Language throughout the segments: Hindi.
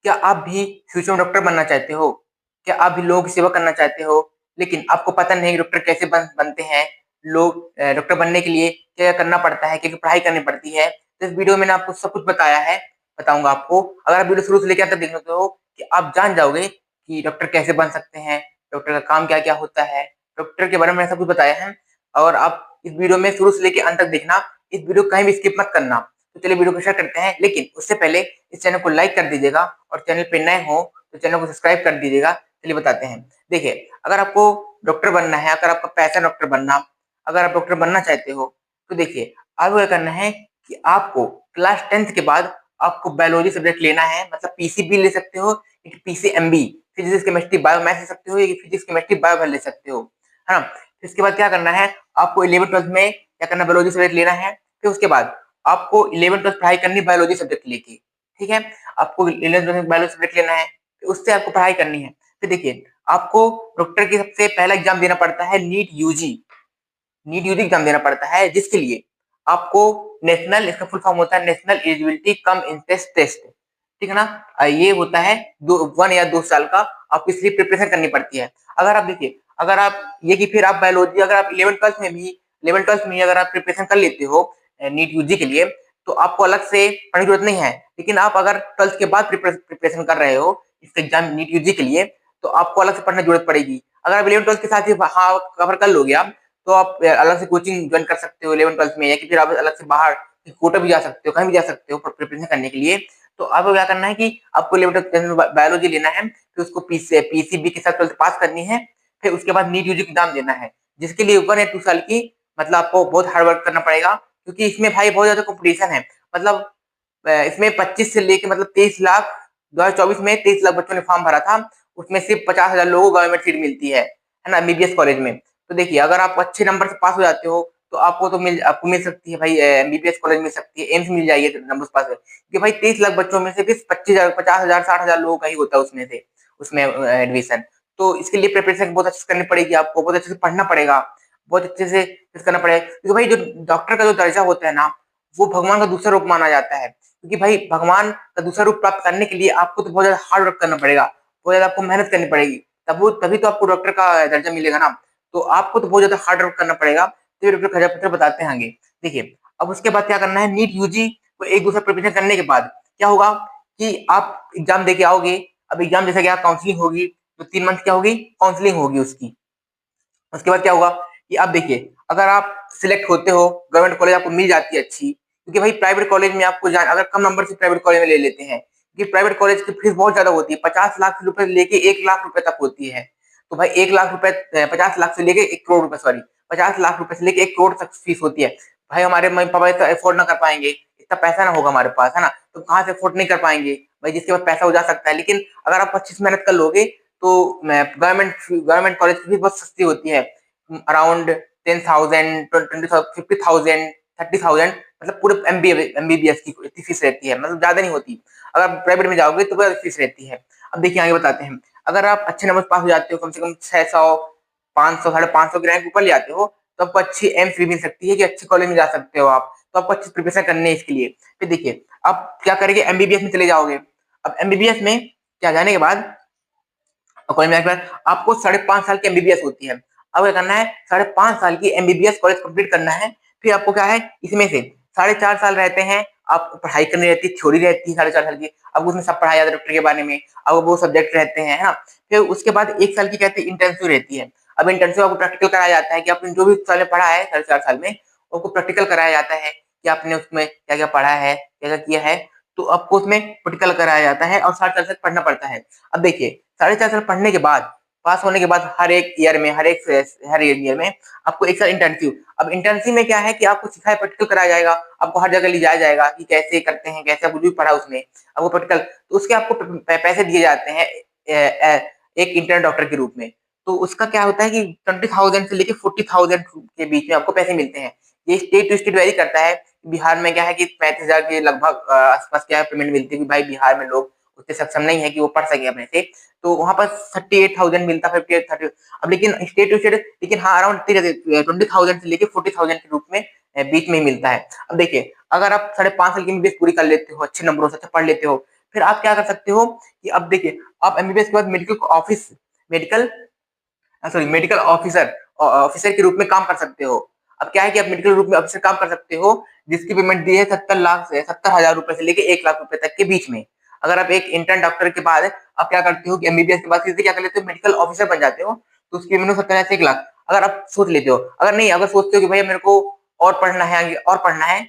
क्या आप भी फ्यूचर में डॉक्टर बनना चाहते हो? क्या आप भी लोगों की सेवा करना चाहते हो? लेकिन आपको पता नहीं कि डॉक्टर कैसे बनते हैं? लोग डॉक्टर बनने के लिए क्या करना पड़ता है? क्या-क्या पढ़ाई करनी पड़ती है? तो इस वीडियो में मैंने आपको सब कुछ बताया है, बताऊँगा आपको। अगर आप वीडियो शुरू से लेके अंत तक देख लेते हो कि आप जान जाओगे कि डॉक्टर कैसे बन सकते हैं, डॉक्टर का काम क्या-क्या होता है, डॉक्टर के बारे में मैंने सब कुछ बताया है। और आप इस वीडियो में शुरू से लेके अंत तक देखना, इस वीडियो को कहीं भी स्किप मत करना। तो चलिए वीडियो को स्टार्ट करते हैं, लेकिन उससे पहले इस चैनल को लाइक कर दीजिएगा और चैनल पे नए हो तो चैनल को सब्सक्राइब कर दीजिएगा। चलिए बताते हैं। देखिए, अगर आपको डॉक्टर बनना है, अगर आपका पैशन है डॉक्टर बनना, अगर आप डॉक्टर बनना चाहते हो, तो देखिए आपको क्या करना है कि आपको क्लास 10th के बाद आपको बायोलॉजी सब्जेक्ट लेना है, मतलब पीसीबी ले सकते हो, एक PCMB, physics, chemistry, bio math ले सकते हो, या फिजिक्स, केमिस्ट्री, बायो ले सकते हो, है ना? फिर इसके बाद क्या करना है, आपको 11th-12th में क्या करना है, बायोलॉजी सब्जेक्ट लेना है। फिर उसके बाद आपको 11th-12th पढ़ाई करनी है बायोलॉजी सब्जेक्ट लेके, ठीक है? आपको 11th-12th में बायोलॉजी सब्जेक्ट लेना है, फिर उससे आपको पढ़ाई करनी है। फिर देखिए, आपको डॉक्टर की सबसे पहला एग्जाम देना पड़ता है NEET UG. NEET UG exam देना पड़ता है, जिसके लिए आपको नेशनल, इसका फुल फॉर्म होता है national eligibility cum entrance test, ठीक है ना? ये होता है 1 या 2 साल का, आपको इसलिए प्रिपरेशन करनी पड़ती है। अगर आप देखिए, अगर आप ये कि फिर आप बायोलॉजी, अगर आप 11th-12th में अगर आप प्रिपरेशन कर लेते हो नीट यूजी के लिए, तो आपको अलग से पढ़ने की जरूरत नहीं है। लेकिन आप अगर 12th के बाद प्रिपरेशन कर रहे हो इसका एग्जाम नीट यूजी के लिए, तो आपको अलग से पढ़ने की जरूरत पड़ेगी। अगर आप 11th-12th के साथ ही हाँ कवर कर लोगे आप, तो आप अलग से कोचिंग ज्वाइन कर सकते हो 11th-12th में, या कि फिर आप अलग से बाहर कोटा भी जा सकते हो, कहीं भी जा सकते हो प्रिपरेशन करने के लिए। तो आपको क्या करना है कि आपको 11th-12th में बायोलॉजी लेना है, फिर उसको पीसीबी के साथ 12th पास करनी है, फिर उसके बाद नीट यूजी एग्जाम देना है, जिसके लिए 1 या 2 साल की, मतलब आपको बहुत हार्ड वर्क करना पड़ेगा, क्योंकि इसमें भाई बहुत ज्यादा कॉम्पिटिशन है। मतलब इसमें 25 से लेके मतलब 23 लाख, 2024 में 23 लाख बच्चों ने फॉर्म भरा था, उसमें सिर्फ 50,000 लोगों को गवर्नमेंट सीट मिलती है ना, एमबीबीएस कॉलेज में। तो देखिए, अगर आप अच्छे नंबर से पास हो जाते हो, तो आपको मिल सकती है भाई, एमबीबीएस कॉलेज मिल सकती है, एम्स मिल जाएगी नंबर पास है, क्योंकि भाई 23 लाख बच्चों में से सिर्फ 25,000, 50,000, 60,000 लोगों का ही होता है उसमें एडमिशन। तो इसके लिए प्रिपरेशन बहुत अच्छे से करनी पड़ेगी, आपको बहुत अच्छे से पढ़ना पड़ेगा, बहुत अच्छे से करना पड़ेगा, क्योंकि भाई जो डॉक्टर का जो दर्जा होता है ना, वो भगवान का दूसरा रूप माना जाता है। क्योंकि भाई भगवान का दूसरा रूप प्राप्त करने के लिए आपको तो बहुत ज्यादा हार्ड वर्क करना पड़ेगा, बहुत ज्यादा आपको मेहनत करनी पड़ेगी, तभी तो आपको डॉक्टर का दर्जा मिलेगा ना। तो आपको तो बहुत ज्यादा हार्ड वर्क करना पड़ेगा। तो ये डॉक्टर खजा पत्र बताते हैं आगे। देखिए, अब उसके बाद क्या करना है, नीट यूजी को एक दूसरा प्रिपरेशन करने के बाद क्या होगा कि आप एग्जाम दे के आओगे। अब एग्जाम जैसे कि आप काउंसलिंग होगी, तो 3 मंथ क्या होगी, काउंसलिंग होगी उसकी। उसके बाद क्या होगा कि आप देखिए, अगर आप सिलेक्ट होते हो, गवर्नमेंट कॉलेज आपको मिल जाती है अच्छी, क्योंकि भाई प्राइवेट कॉलेज में आपको जान, अगर कम नंबर से प्राइवेट कॉलेज में ले लेते हैं, क्योंकि प्राइवेट कॉलेज की फीस बहुत ज्यादा होती है, 50 लाख रुपए लेके 1 लाख रुपए तक होती है। तो भाई 1 लाख रुपए, 50 लाख से लेके 1 करोड़ रुपए, सॉरी, 50 लाख रुपए से लेके 1 करोड़ तक फीस होती है। भाई हमारे मम्मी पापा इतना अफोर्ड ना कर पाएंगे, इतना पैसा ना होगा हमारे पास, है ना? तो कहाँ से अफोर्ड नहीं कर पाएंगे भाई, जिसके पास पैसा हो जा सकता है। लेकिन अगर आप अच्छी से मेहनत कर लोगे, तो गवर्नमेंट कॉलेज की फीस बहुत सस्ती होती है, अराउंड 10,000, 20,000, 50,000, 30,000, मतलब पूरे एमबीबीएस की इतनी फीस रहती है, मतलब ज्यादा नहीं होती। अगर आप प्राइवेट में जाओगे तो बहुत फीस रहती है। अब देखिए आगे बताते हैं। अगर आप अच्छे नंबर पास हो जाते हो, कम से कम 600, 500, 550 की रैंक ऊपर ले आते हो, तो आपको अच्छी एम्स भी मिल सकती है कि अच्छे कॉलेज में जा सकते हो आप। तो आपको अच्छी प्रिपरेशन करनी है इसके लिए। फिर देखिए, आप क्या करेंगे, एमबीबीएस में चले जाओगे। अब एमबीबीएस में क्या जाने के बाद, कॉलेज में जाने के बाद आपको 5.5 साल की एमबीबीएस होती है। अब क्या करना है, 5.5 साल की एमबीबीएस कॉलेज कंप्लीट करना है। फिर आपको क्या है, इसमें से 4.5 साल रहते हैं, आपको पढ़ाई करनी रहती है, थ्योरी रहती है 4.5 साल की। अब उसमें सब पढ़ाया जाता है डॉक्टर के बारे में, अब वो सब्जेक्ट रहते हैं, है ना? फिर उसके बाद 1 साल की कहते हैं इंटर्नशिप रहती है। अब इंटर्नशिप आपको प्रैक्टिकल कराया जाता है कि आपने जो भी साल में पढ़ा है 4.5 साल में, आपको प्रैक्टिकल कराया जाता है कि आपने उसमें क्या क्या पढ़ा है, क्या क्या किया है। तो आपको उसमें प्रैक्टिकल कराया जाता है और 4 साल तक पढ़ना पड़ता है। अब देखिए, 4.5 साल पढ़ने के बाद, पास होने के बाद, हर ईयर में आपको 1 साल इंटर्नशिप। अब इंटर्नशिप में क्या है कि आपको सिखाया, प्रैक्टिकल कराया जाएगा, आपको हर जगह ले जाया जाएगा कि कैसे करते हैं, कैसे कुछ भी पढ़ा उसमें, आपको प्रैक्टिकल, तो उसके आपको पैसे दिए जाते हैं एक इंटर्न डॉक्टर के रूप में। तो उसका क्या होता है कि 20,000 से लेके 40,000 के बीच में आपको पैसे मिलते हैं। ये स्टेट टू स्टेट वेरी करता है। बिहार में क्या है कि 35,000 के लगभग आसपास क्या है पेमेंट मिलती है, कि भाई बिहार में लोग उतने सक्षम नहीं है कि वो पढ़ सके अपने से, तो वहां पर 38,000 मिलता है, 30। अब लेकिन स्टेट टू स्टेट, लेकिन हाँ अराउंड 20,000 से लेके 40,000 के रूप में बीच में ही मिलता है। अब देखिए, अगर आप 5.5 साल की एमबीबीएस पूरी कर लेते हो, अच्छे नंबरों से अच्छा पढ़ लेते हो, फिर आप क्या कर सकते हो कि अब देखिए, आप एमबीबीएस के बाद मेडिकल मेडिकल ऑफिसर के रूप में काम कर सकते हो। अब क्या है कि आप मेडिकल रूप में ऑफिसर काम कर सकते हो, जिसकी पेमेंट दी है 70,000 रुपए से लेके 1 लाख रुपए तक के बीच में। अगर आप एक इंटर्न डॉक्टर के बाद आप क्या करते हो कि एमबीबीएस के बाद सीधे क्या कर लेते हो, मेडिकल ऑफिसर बन जाते हो, तो उसकी पेमेंट 70,000 से 1 लाख। अगर आप सोच लेते हो, अगर नहीं, अगर सोचते हो कि भैया मेरे को और पढ़ना है, आगे और पढ़ना है,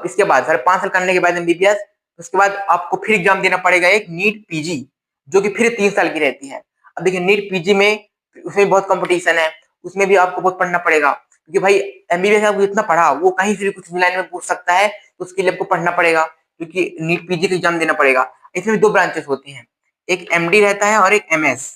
इसके बाद 5.5 साल करने के बाद एमबीबीएस, उसके बाद आपको फिर एग्जाम देना पड़ेगा, एक नीट पीजी, जो कि फिर 3 साल की रहती है। अब देखिए नीट पीजी में, उसमें बहुत कंपटीशन है, उसमें भी आपको बहुत पढ़ना पड़ेगा, क्योंकि भाई एमबीबीएस आपको जितना पढ़ा वो कहीं से भी कुछ भी लाइन में पूछ सकता है, तो उसके लिए आपको पढ़ना पड़ेगा, क्योंकि नीट पीजी का एग्जाम देना पड़ेगा। इसमें भी 2 ब्रांचेस होती हैं, एक एमडी रहता है और एक एमएस।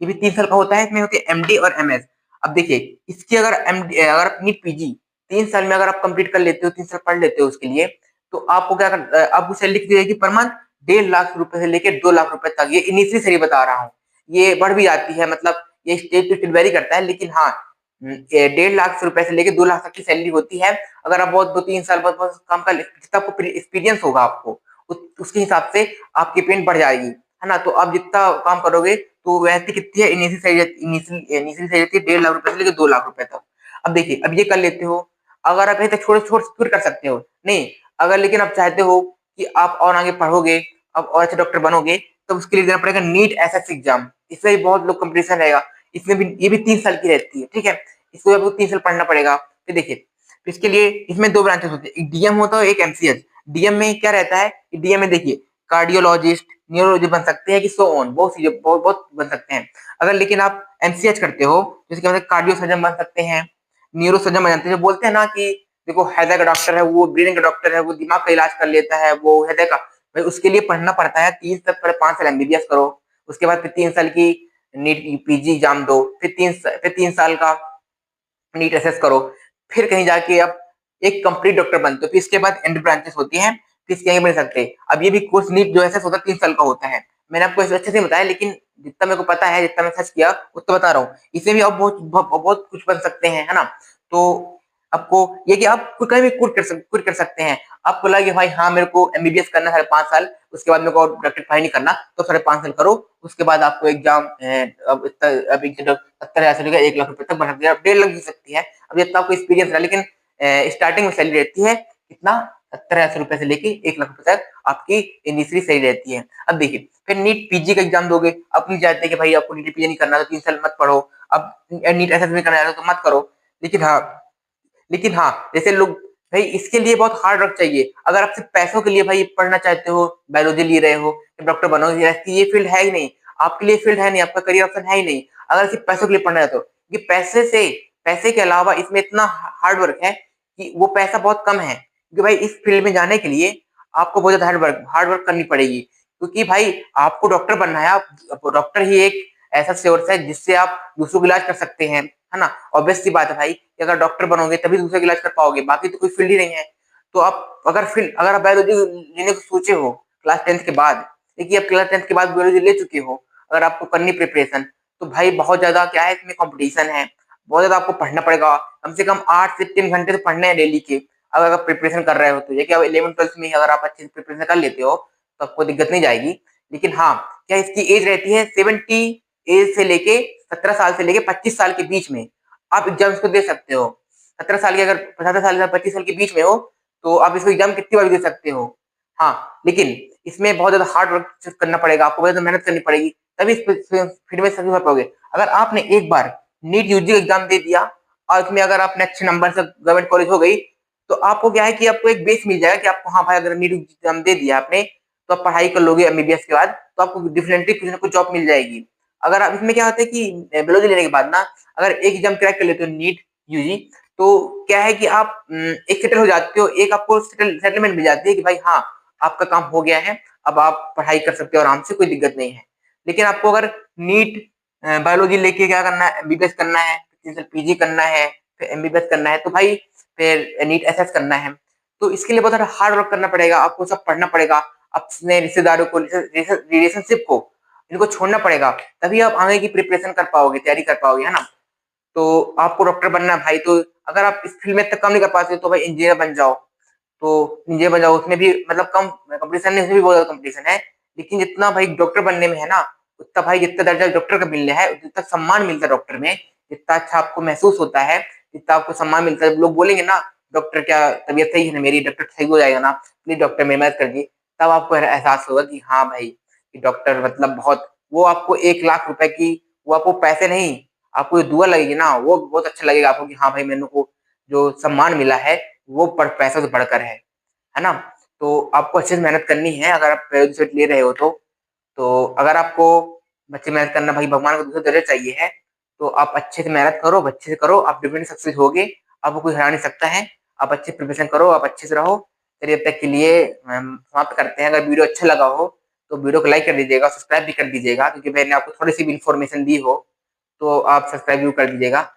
ये भी 3 साल का होता है, इसमें होती है एमडी और एमएस। अब देखिए, इसकी अगर एमडी, अगर आप नीट पीजी 3 साल में अगर आप कंप्लीट कर लेते हो, 3 साल पढ़ लेते हो उसके लिए, तो आपको क्या कर, आपको सैलरी कितनी रहेगी पर मंथ, 1.5 लाख रुपए से लेकर 2 लाख रुपए तक। ये इनिशियली सैलरी बता रहा हूँ, ये बढ़ भी जाती है, मतलब ये स्टेट टू स्टेट वेरी करता है, लेकिन हाँ, 1.5 लाख रुपए से लेकर 2 लाख तक की सैलरी होती है। अगर आप बहुत 2-3 साल बहुत बहुत काम कर, जितना आपको एक्सपीरियंस होगा आपको, उसके हिसाब से आपकी पेमेंट बढ़ जाएगी, है ना। तो आप जितना काम करोगे, तो वैसे कितनी है, इनिशियल सैलरी 1.5 लाख रुपए से लेकर 2 लाख रुपए तक। अब देखिए, अब ये कर लेते हो, अगर आप ऐसे छोटे छोटे फिर कर सकते हो, नहीं अगर लेकिन आप चाहते हो कि आप और आगे पढ़ोगे, आप और अच्छे डॉक्टर बनोगे, तो उसके लिए देना पड़ेगा नीट एसएस एग्जाम। इसमें भी बहुत लोग कंपटीशन रहेगा, इसमें भी, ये भी 3 साल की रहती है, ठीक है। इसको आपको 3 साल पढ़ना पड़ेगा। फिर देखिए, इसके लिए इसमें 2 ब्रांचेस होती है, एक डीएम होता है, एक एमसीएच। डीएम में क्या रहता है, डीएम में देखिए, कार्डियोलॉजिस्ट, न्यूरोलॉजिस्ट बन सकते हैं, कि सो ऑन, बहुत चीजें, बहुत बहुत बन सकते हैं। अगर लेकिन आप एमसीएच करते हो, जिसके मतलब कार्डियो सर्जन बन सकते हैं, न्यूरो सर्जन बन जाते हैं। जो बोलते हैं ना कि देखो हृदय का डॉक्टर है, वो ब्रेन का डॉक्टर है, वो दिमाग का इलाज कर लेता है, वो हृदय का, भाई उसके लिए पढ़ना पड़ता है 3 साल, पहले 5 साल एमबीबीएस करो, उसके बाद फिर 3 साल की नीट पीजी एग्जाम दो, फिर 3 साल का नीट एसएस करो, फिर कहीं जाके आप एक कंप्लीट डॉक्टर बनते हो। फिर इसके बाद एंड ब्रांचेस होती हैं, फिर इसके आगे बढ़ सकते। अब ये भी कोर्स नीट जो एसएस होता है 3 साल का होता है। मैंने आपको अच्छे से बताया, लेकिन जितना मेरे को पता है, जितना मैं सर्च किया, उतना बता रहा हूँ। इसमें भी आप बहुत कुछ बन सकते हैं, है ना। तो आपको ये कि आप कहीं भी क्विट कर सकते हैं। आपको लगे भाई हाँ मेरे को एमबीबीएस करना है 5 साल, उसके बाद मेरे को डॉक्टर पढ़ाई नहीं करना, तो 5.5 साल करो। उसके बाद आपको एग्जाम, अब इतना, अब 70,000 से लेकर 1 लाख रुपए तक बढ़ सकती है, 1.5 लाख भी सकती है। अब जितना आपको एक्सपीरियंस रहा, लेकिन स्टार्टिंग में सैलरी रहती है कितना, 70,000 रुपए से लेके 1 लाख रुपए तक आपकी इनिशियली सैलरी रहती है। अब देखिए, फिर नीट पीजी का एग्जाम दोगे, आप नहीं चाहते कि भाई आपको नीट पीजी नहीं करना, तो 3 साल मत पढ़ो। अब नीट एसएस में करना है तो मत करो। लेकिन हाँ, जैसे लोग, भाई इसके लिए बहुत हार्ड वर्क चाहिए। अगर आप सिर्फ पैसों के लिए भाई पढ़ना चाहते हो, बायोलॉजी ले रहे हो, डॉक्टर बनोगे, ये फील्ड है ही नहीं आपके लिए, फील्ड है नहीं, आपका करियर ऑप्शन है ही नहीं, अगर सिर्फ पैसों के लिए पढ़ना है तो। क्योंकि पैसे के अलावा इसमें इतना हार्ड वर्क है कि वो पैसा बहुत कम है, क्योंकि भाई इस फील्ड में जाने के लिए आपको बहुत ज्यादा हार्ड वर्क करनी पड़ेगी। क्योंकि भाई आपको डॉक्टर बनना है, आप डॉक्टर ही एक ऐसा सोर्स है जिससे आप दूसरों का इलाज कर सकते हैं, है ना। ऑब्वियस सी बात है भाई कि अगर डॉक्टर बनोगे तभी दूसरे का इलाज कर पाओगे, बाकी तो कोई फील्ड ही नहीं है। तो आप अगर आप बायोलॉजी लेने को सोचे हो क्लास 10th के बाद, देखिए आप क्लास 10th के बाद बायोलॉजी ले चुके हो, अगर आपको करनी प्रिपरेशन, तो भाई बहुत ज्यादा क्या है, इसमें कंपटीशन है, बहुत ज्यादा आपको पढ़ना पड़ेगा। कम से कम 8 से 3 घंटे तो पढ़ने हैं डेली के, अगर आप प्रिपरेशन कर रहे हो तो। ये क्या 11th 12th में अगर आप अच्छे से प्रिपरेशन कर लेते हो तो आपको दिक्कत नहीं जाएगी। लेकिन हाँ, क्या इसकी एज रहती है 70 एज से लेके 17 साल से लेके 25 साल के बीच में आप एग्जाम्स को दे सकते हो। 17 साल के, अगर 17 साल से 25 साल के बीच में हो, तो आप इसको एग्जाम कितनी बार भी दे सकते हो। हाँ, लेकिन इसमें बहुत ज्यादा हार्ड वर्क करना पड़ेगा, आपको बहुत ज्यादा मेहनत करनी पड़ेगी, तभी इस फील्ड में सक्सेस हो पाओगे। अगर आपने एक बार नीट यूजी एग्जाम दे दिया, और इसमें अगर आपने अच्छे नंबर से गवर्नमेंट कॉलेज हो गई, तो आपको क्या है कि आपको एक बेस मिल जाएगा कि आपको, हाँ भाई अगर नीट एग्जाम दे दिया आपने, तो आप पढ़ाई कर लोगे एमबीबीएस के बाद, तो आपको डेफिनेटली कुछ ना कुछ जॉब मिल जाएगी। अगर आप इसमें क्या होता है कि बायोलॉजी लेने के बाद ना, अगर एक एग्जाम क्रैक कर लेते हो नीट यूजी, तो क्या है कि आप एक सेटल हो जाते हो, एक आपको सेटलमेंट मिल जाती है कि भाई हाँ आपका काम हो गया है, अब आप पढ़ाई कर सकते हो आराम से, कोई दिक्कत नहीं है। लेकिन आपको अगर नीट बायोलॉजी लेके क्या करना है, एमबीबीएस करना है, 3 साल पीजी करना है, फिर एमबीबीएस करना है, तो भाई फिर नीट एसएस करना है, तो इसके लिए बहुत सारा हार्ड वर्क करना पड़ेगा, आपको सब पढ़ना पड़ेगा, अपने रिश्तेदारों को, रिलेशनशिप को, इनको छोड़ना पड़ेगा, तभी आप आगे की प्रिपरेशन कर पाओगे, तैयारी कर पाओगे, है ना। तो आपको डॉक्टर बनना है भाई, तो अगर आप इस फील्ड में तक कम नहीं कर पाते, तो भाई इंजीनियर बन जाओ। तो इंजीनियर बन जाओ, उसमें भी मतलब कम कंपटीशन नहीं, उसमें भी बहुत ज्यादा कंपटीशन है। लेकिन जितना भाई डॉक्टर बनने में है ना, उतना भाई जितना दर्जा डॉक्टर का मिलना है, जितना सम्मान मिलता है डॉक्टर में, जितना अच्छा आपको महसूस होता है, जितना आपको सम्मान मिलता है, लोग बोलेंगे ना, डॉक्टर क्या तबीयत सही है ना मेरी, डॉक्टर सही हो जाएगा ना, प्लीज डॉक्टर मेरी मदद कर दी, तब आपको एहसास होगा कि हाँ भाई, कि डॉक्टर मतलब बहुत, वो आपको 1 लाख रुपए की, वो आपको पैसे नहीं, आपको जो दुआ लगेगी ना, वो बहुत अच्छा लगेगा आपको कि हाँ भाई, मेरे को जो सम्मान मिला है, वो पैसों से बढ़कर है ना? तो आपको अच्छे से मेहनत करनी है अगर आप ग्रेजुएट ले रहे हो तो अगर आपको अच्छे मेहनत करना भाई भगवान का दूसरा दर्जा चाहिए है, तो आप अच्छे से मेहनत करो, अच्छे से करो, आप डेफिनेटली सक्सेस होगे, आपको कोई हरा नहीं सकता है, आप अच्छे प्रिपरेशन करो, आप अच्छे से रहो। चलिए अब तक के लिए हम समाप्त करते हैं, अगर वीडियो अच्छा लगा हो, तो वीडियो को लाइक कर दीजिएगा, सब्सक्राइब भी कर दीजिएगा, क्योंकि मैंने आपको थोड़ी सी भी इन्फॉर्मेशन दी हो, तो आप सब्सक्राइब भी कर दीजिएगा।